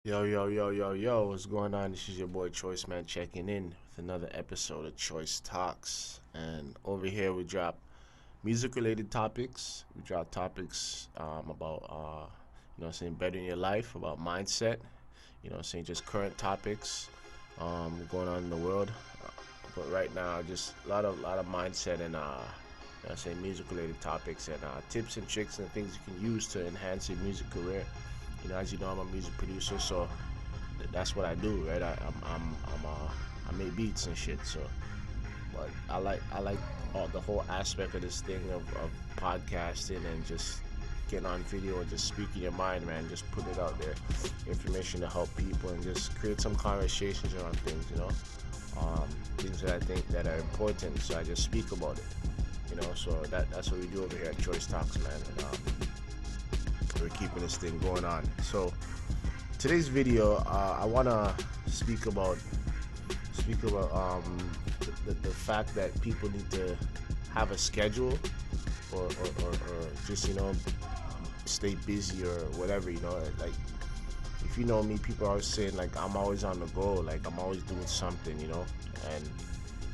Yo, yo, yo, yo, yo, what's going on? This is your boy Choyceman checking in with another episode of Choyce Talkz. And over here we drop music related topics. We drop topics about, bettering your life, about mindset, just current topics going on in the world. But right now, just a lot of mindset and, music related topics and tips and tricks and things you can use to enhance your music career. As you know, I'm a music producer, so that's what I do, right? I make beats and shit. So, but I like the whole aspect of this thing of podcasting and just getting on video and just speaking your mind, man. Just putting it out there, information to help people and just create some conversations around things, things that I think that are important. So I just speak about it, So that's what we do over here at Choyce Talkz, man. And we're keeping this thing going on. So today's video, I want to speak about the fact that people need to have a schedule or just stay busy or whatever. Like, if you know me, people are always saying like I'm always on the go, like I'm always doing something, and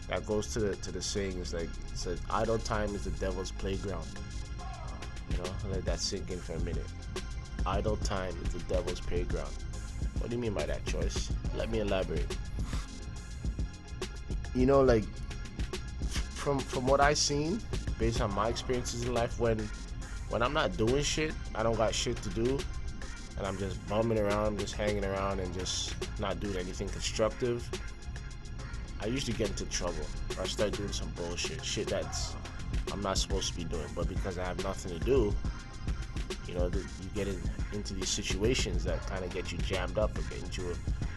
that goes to the saying is like, it says idle time is the devil's playground. Let that sink in for a minute. Idle time is the devil's playground. What do you mean by that, Choyce? Let me elaborate. Like from what I've seen, based on my experiences in life, when I'm not doing shit, I don't got shit to do, and I'm just bumming around, just hanging around, and just not doing anything constructive, I usually get into trouble, or I start doing some shit that's I'm not supposed to be doing. But because I have nothing to do, you get into these situations that kind of get you jammed up or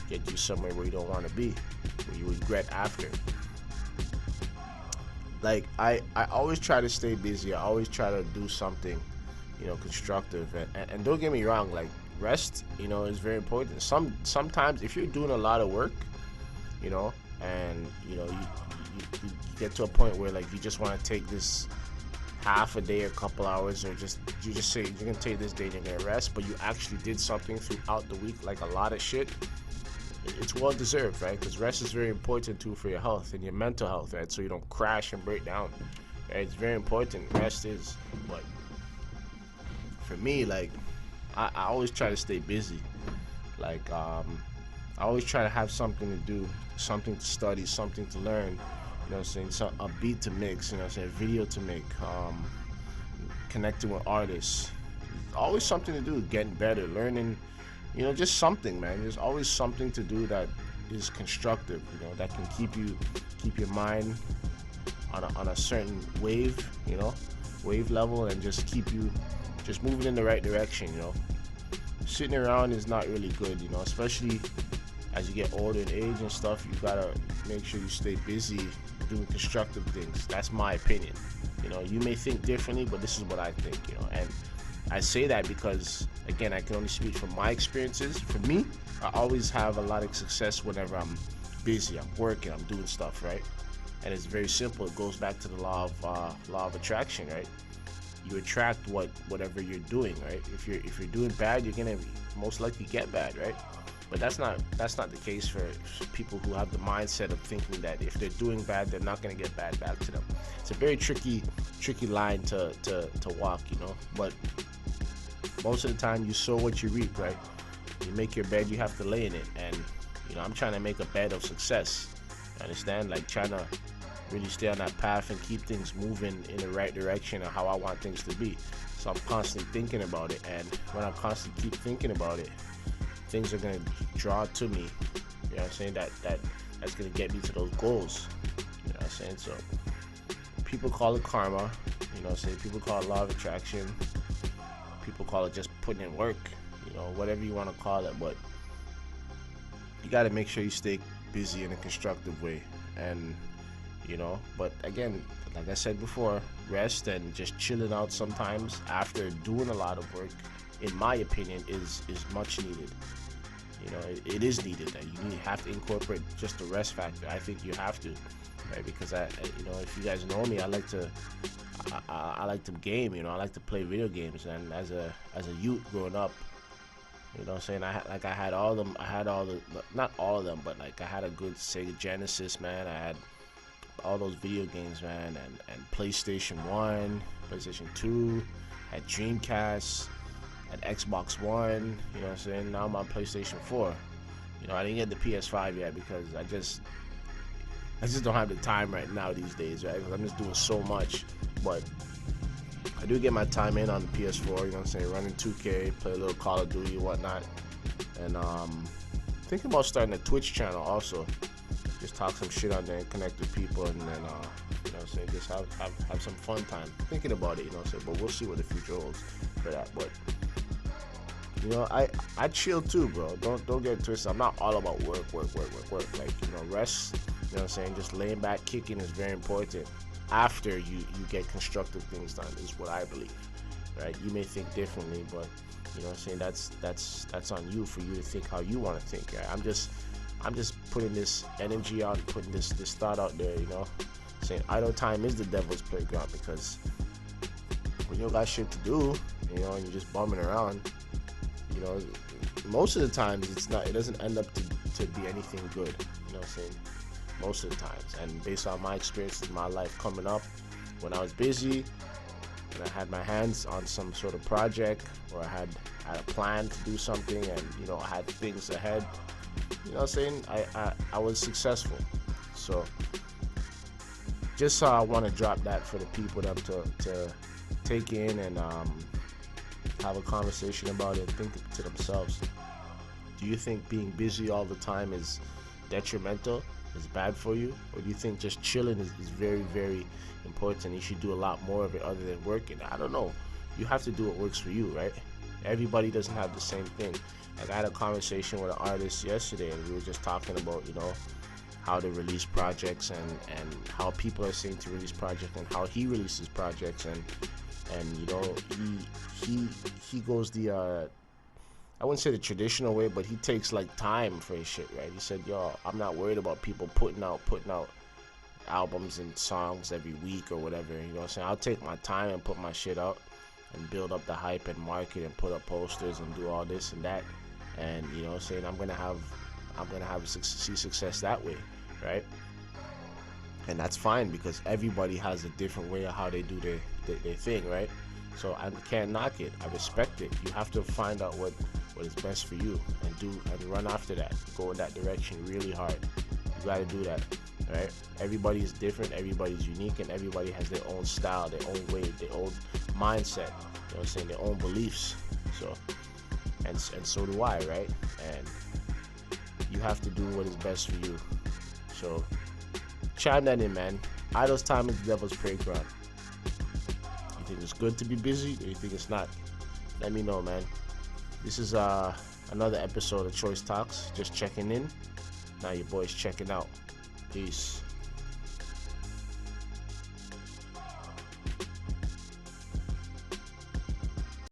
get you somewhere where you don't want to be, where you regret after. Like I always try to stay busy. I always try to do something, constructive. And don't get me wrong, like rest, is very important. Sometimes if you're doing a lot of work, and you get to a point where like you just want to take this half a day or a couple hours, or you just say you're gonna take this day and you're gonna rest, but you actually did something throughout the week, like a lot of shit. It's well deserved, right? Because rest is very important too for your health and your mental health, right? So you don't crash and break down, right? It's very important. Rest is. But for me, like I always try to stay busy. Like I always try to have something to do, something to study, something to learn. So a beat to mix, a video to make, connecting with artists. Always something to do, getting better, learning, just something, man. There's always something to do that is constructive, that can keep your mind on a certain wave, wave level, and just keep you just moving in the right direction, Sitting around is not really good, especially as you get older in age and stuff. You gotta make sure you stay busy doing constructive things. That's my opinion. You may think differently, but this is what I think, and I say that because, again, I can only speak from my experiences. For me, I always have a lot of success whenever I'm busy, I'm working, I'm doing stuff, right? And it's very simple. It goes back to the law of attraction, right? You attract whatever you're doing, right? If you're doing bad, you're gonna most likely get bad, right? But that's not the case for people who have the mindset of thinking that if they're doing bad, they're not going to get bad back to them. It's a very tricky line to walk, But most of the time, you sow what you reap, right? You make your bed, you have to lay in it. And I'm trying to make a bed of success. Understand? Like trying to really stay on that path and keep things moving in the right direction of how I want things to be. So I'm constantly thinking about it, and when I constantly keep thinking about it, things are gonna draw to me. You know what I'm saying? That's gonna get me to those goals. You know what I'm saying? So people call it karma. People call it law of attraction. People call it just putting in work. Whatever you want to call it, but you got to make sure you stay busy in a constructive way. And but again, like I said before, rest and just chilling out sometimes after doing a lot of work, in my opinion, is much needed. It is needed. That you have to incorporate just the rest factor. I think you have to, right? Because if you guys know me, I like to game. I like to play video games. And as a youth growing up, You know what I'm saying? I had all them. I had all the, not all of them, but like I had a good Sega Genesis, man. I had all those video games, man, and PlayStation 1, PlayStation 2, had Dreamcast, had Xbox One, you know what I'm saying? Now I'm on PlayStation 4. You know, I didn't get the PS5 yet because I just don't have the time right now these days, right? Because I'm just doing so much. But I do get my time in on the PS4, you know what I'm saying? Running 2K, play a little Call of Duty, whatnot. And thinking about starting a Twitch channel also. Just talk some shit on there and connect with people, and then, you know what I'm saying, just have some fun time. Thinking about it, you know what I'm saying? But we'll see what the future holds for that. But, you know, I chill too, bro. Don't get it twisted. I'm not all about work. Like, you know, rest, you know what I'm saying? Just laying back, kicking is very important. After you get constructive things done is what I believe, right? You may think differently, but you know what I'm saying, that's on you, for you to think how you want to think, right? I'm just putting this energy out, putting this thought out there, you know, saying idle time is the devil's playground, because when you don't got shit to do, you know, and you're just bumming around, you know, most of the times it doesn't end up to be anything good, you know what I'm saying? Most of the times. And based on my experiences in my life coming up, when I was busy and I had my hands on some sort of project, or I had a plan to do something, and you know, I had things ahead, you know what I'm saying, I was successful. So just I want to drop that for the people to take in and have a conversation about it and think to themselves. Do you think being busy all the time is detrimental, is bad for you? Or do you think just chilling is very, very important? You should do a lot more of it other than working. I don't know. You have to do what works for you, right? Everybody doesn't have the same thing. Like, I had a conversation with an artist yesterday, and we were just talking about, you know, how to release projects, and how people are saying to release projects, and how he releases projects, and you know, he goes the I wouldn't say the traditional way, but he takes like time for his shit, right? He said, yo, I'm not worried about people putting out albums and songs every week or whatever, you know what I'm saying? I'll take my time and put my shit out and build up the hype and market and put up posters and do all this and that, and you know what I'm saying, I'm gonna have see success that way, right? And that's fine, because everybody has a different way of how they do their thing, right? So I can't knock it. I respect it. You have to find out what is best for you, and run after that. Go in that direction really hard. You got to do that, right? Everybody is different. Everybody's unique, and everybody has their own style, their own way, their own mindset. You know what I'm saying? Their own beliefs. So, and so do I, right? And you have to do what is best for you. So, chime that in, man. Idle time is the devil's playground. You think it's good to be busy, or you think it's not? Let me know, man. This is another episode of Choyce Talkz. Just checking in. Now your boy's checking out. Peace.